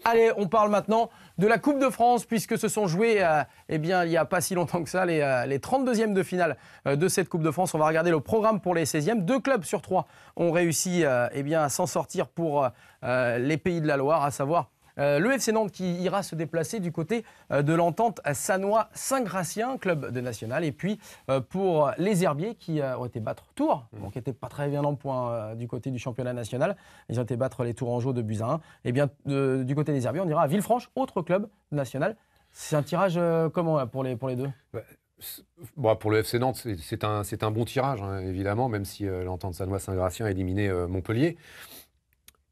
Allez, on parle maintenant de la Coupe de France, puisque se sont joués il n'y a pas si longtemps que ça, les 32e de finale de cette Coupe de France. On va regarder le programme pour les 16e. 2 clubs sur 3 ont réussi à s'en sortir pour les Pays de la Loire, à savoir le FC Nantes qui ira se déplacer du côté de l'entente Sannois-Saint-Gratien, club de national. Et puis pour les Herbiers qui ont été battre Tours, qui n'étaient pas très bien en point du côté du championnat national. Ils ont été battre les Tourangeaux de buts à 1. Et bien du côté des Herbiers, on ira à Villefranche, autre club national. C'est un tirage comment pour les deux? Bon, pour le FC Nantes, c'est un bon tirage, hein, évidemment, même si l'entente Sannois-Saint-Gratien a éliminé Montpellier.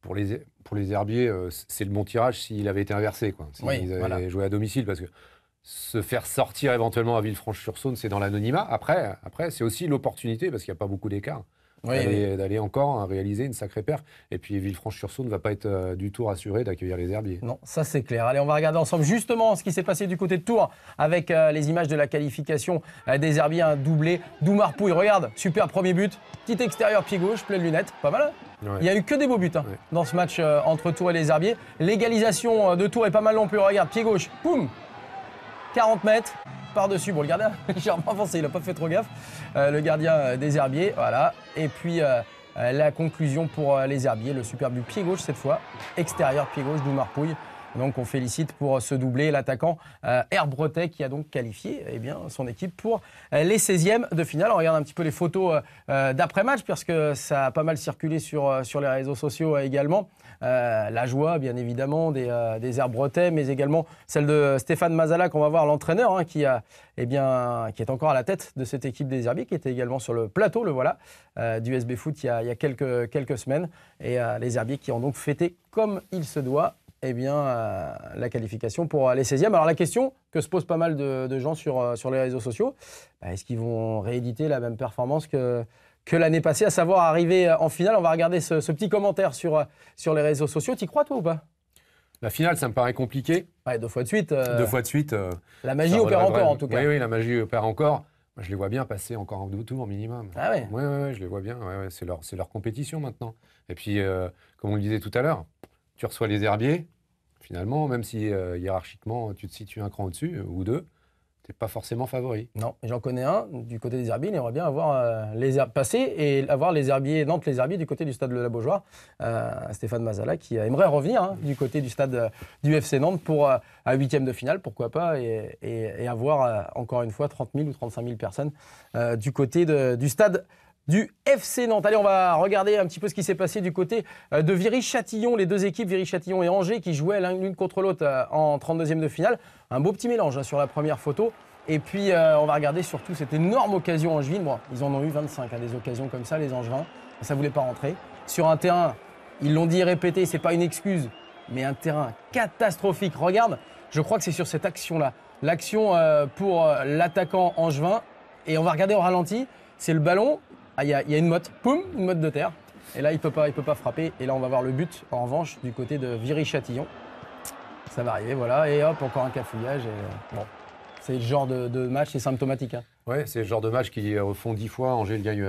Pour les Herbiers, c'est le bon tirage s'il avait été inversé, quoi. S'ils avaient joué à domicile, parce que se faire sortir éventuellement à Villefranche-sur-Saône, c'est dans l'anonymat. Après c'est aussi l'opportunité, parce qu'il n'y a pas beaucoup d'écart, d'aller encore réaliser une sacrée paire. Et puis Villefranche-sur-Saône ne va pas être du tout rassuré d'accueillir les Herbiers. Non, ça c'est clair. Allez, on va regarder ensemble justement ce qui s'est passé du côté de Tours avec les images de la qualification des Herbiers. Un doublé d'Oumar-Pouille. Regarde, super premier but. Petit extérieur pied gauche, pleine lunette. Pas mal, hein? Il n'y a eu que des beaux buts dans ce match entre Tours et les Herbiers. L'égalisation de Tours est pas mal non plus. Regarde, pied gauche, boum, 40 mètres par-dessus. Bon, le gardien légèrement avancé, il n'a pas fait trop gaffe. Le gardien des Herbiers, voilà. Et puis la conclusion pour les Herbiers, le super but pied gauche cette fois. Extérieur pied gauche d'Oumar-Pouille. Donc on félicite pour ce doublé l'attaquant Herbretet qui a donc qualifié son équipe pour les 16e de finale. On regarde un petit peu les photos d'après-match parce que ça a pas mal circulé sur les réseaux sociaux également. La joie bien évidemment des Herbretet, mais également celle de Stéphane Mazala qu'on va voir, l'entraîneur qui est encore à la tête de cette équipe des Herbiers, qui était également sur le plateau, le voilà, du SB Foot il y a quelques semaines. Et les Herbiers qui ont donc fêté comme il se doit la qualification pour les 16e. Alors la question que se posent pas mal de gens sur les réseaux sociaux, est-ce qu'ils vont rééditer la même performance que l'année passée, à savoir arriver en finale? On va regarder ce petit commentaire sur les réseaux sociaux. T'y crois toi ou pas? La finale, ça me paraît compliqué. Ouais, 2 fois de suite. 2 fois de suite. La magie opère encore en tout cas. Oui, la magie opère encore. Moi, je les vois bien passer encore un tour minimum. Ah ouais? Oui, je les vois bien. Ouais, c'est leur compétition maintenant. Et puis, comme on le disait tout à l'heure, tu reçois les Herbiers, finalement, même si hiérarchiquement, tu te situes un cran au-dessus, ou 2, tu n'es pas forcément favori. Non, j'en connais un, du côté des Herbiers, il aimerait bien avoir passer et avoir les Herbiers, Nantes les Herbiers du côté du stade de la Beaujoire. Stéphane Mazala qui aimerait revenir du côté du stade du FC Nantes pour un 8e de finale, pourquoi pas, et avoir encore une fois 30 000 ou 35 000 personnes du côté du stade du FC Nantes. Allez, on va regarder un petit peu ce qui s'est passé du côté de Viry-Châtillon, les deux équipes, Viry-Châtillon et Angers, qui jouaient l'une contre l'autre en 32e de finale. Un beau petit mélange sur la première photo. Et puis, on va regarder surtout cette énorme occasion angevine. Bon, ils en ont eu 25, des occasions comme ça, les Angevins. Ça ne voulait pas rentrer. Sur un terrain, ils l'ont dit et répété, ce n'est pas une excuse, mais un terrain catastrophique. Regarde, je crois que c'est sur cette action-là. L'action pour l'attaquant angevin. Et on va regarder au ralenti, c'est le ballon. Il y a une motte, poum, une motte de terre. Et là, il peut pas frapper. Et là, on va voir le but, en revanche, du côté de Viry-Châtillon. Ça va arriver, voilà. Et hop, encore un cafouillage. Bon, c'est le genre de match, c'est symptomatique. Ouais, c'est le genre de match qui refont 10 fois. Angers le gagne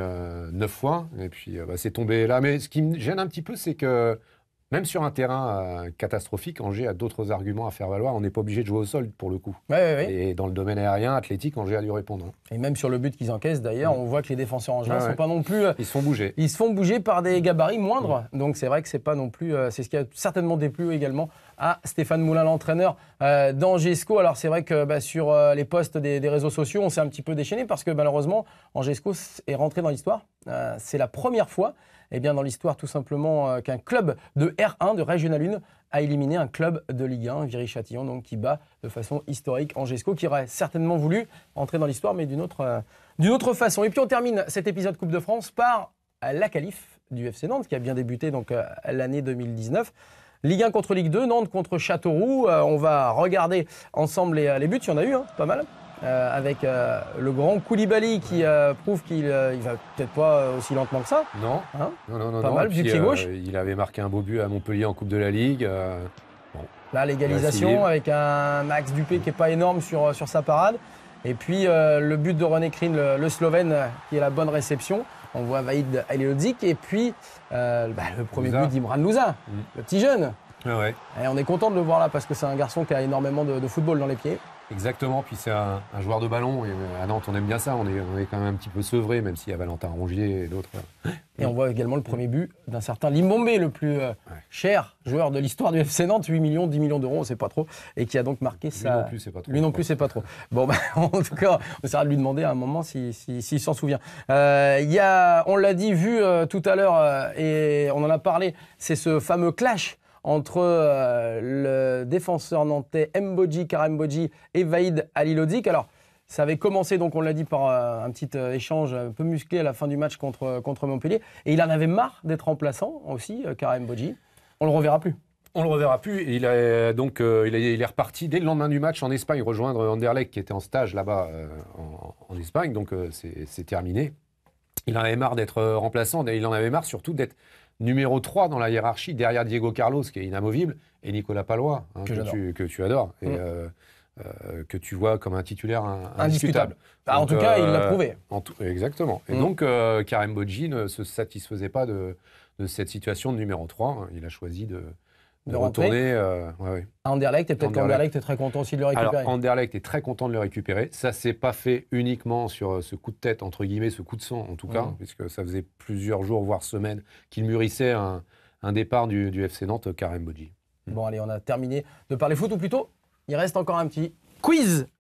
9 fois. Et puis, c'est tombé là. Mais ce qui me gêne un petit peu, c'est que même sur un terrain catastrophique, Angers a d'autres arguments à faire valoir. On n'est pas obligé de jouer au sol, pour le coup. Ouais. Et dans le domaine aérien, athlétique, Angers a dû répondre. Et même sur le but qu'ils encaissent, d'ailleurs, on voit que les défenseurs angevins sont pas non plus... Ils se font bouger. Ils se font bouger par des gabarits moindres. Donc c'est vrai que c'est pas non plus... c'est ce qui a certainement déplu également à Stéphane Moulin, l'entraîneur d'Angesco. Alors c'est vrai que sur les posts des réseaux sociaux, on s'est un petit peu déchaîné parce que malheureusement, Angesco est rentré dans l'histoire. C'est la première fois dans l'histoire tout simplement qu'un club de R1, de Régional 1, a éliminé un club de Ligue 1, Viry-Châtillon, donc qui bat de façon historique Angesco, qui aurait certainement voulu entrer dans l'histoire, mais d'une autre façon. Et puis on termine cet épisode Coupe de France par la qualif du FC Nantes, qui a bien débuté donc l'année 2019. Ligue 1 contre Ligue 2, Nantes contre Châteauroux. On va regarder ensemble les buts, il y en a eu, pas mal. Avec le grand Koulibaly qui prouve qu'il va peut-être pas aussi lentement que ça. Non, non. Pas mal, du pied gauche. Il avait marqué un beau but à Montpellier en Coupe de la Ligue. Bon. Là, l'égalisation avec un Max Dupé qui n'est pas énorme sur sa parade. Et puis le but de René Krijn, le Slovène, qui est la bonne réception. On voit Vahid Halilhodžić. Et puis le premier but d'Imran Louza, le petit jeune. Ouais. Et on est content de le voir là parce que c'est un garçon qui a énormément de football dans les pieds. Exactement, puis c'est un joueur de ballon, et à Nantes on aime bien ça, on est quand même un petit peu sevré, même s'il y a Valentin Rongier et d'autres. Et on voit également le premier but d'un certain Limbombe, le plus cher joueur de l'histoire du FC Nantes, 8 millions, 10 millions d'euros, on ne sait pas trop, et qui a donc marqué ça. Lui non plus, c'est pas trop. Lui non plus, c'est pas trop. Bon, bah, en tout cas, on essaiera de lui demander à un moment s'il s'en souvient. On l'a dit, vu tout à l'heure, et on en a parlé, c'est ce fameux clash entre le défenseur nantais Karim Mbodji et Vaïd Halilhodžić. Alors, ça avait commencé, donc on l'a dit, par un petit échange un peu musclé à la fin du match contre Montpellier. Et il en avait marre d'être remplaçant aussi, Karim Mbodji. On le reverra plus. On le reverra plus. Il est reparti dès le lendemain du match en Espagne rejoindre Anderlecht qui était en stage là-bas en Espagne. Donc c'est terminé. Il en avait marre d'être remplaçant. Il en avait marre surtout d'être numéro 3 dans la hiérarchie, derrière Diego Carlos, qui est inamovible, et Nicolas Palois, que tu adores, et que tu vois comme un titulaire indiscutable. En tout cas, il l'a prouvé. Exactement. Et donc, Karim Mbodji ne se satisfaisait pas de cette situation de numéro 3. Il a choisi de retourner à Anderlecht, et peut-être qu'Anderlecht est très content aussi de le récupérer. Alors, Anderlecht est très content de le récupérer. Ça ne s'est pas fait uniquement sur ce coup de tête, entre guillemets, ce coup de sang, en tout cas, puisque ça faisait plusieurs jours, voire semaines, qu'il mûrissait un départ du FC Nantes, Karim Mbodji. Bon, allez, on a terminé de parler foot, ou plutôt, il reste encore un petit quiz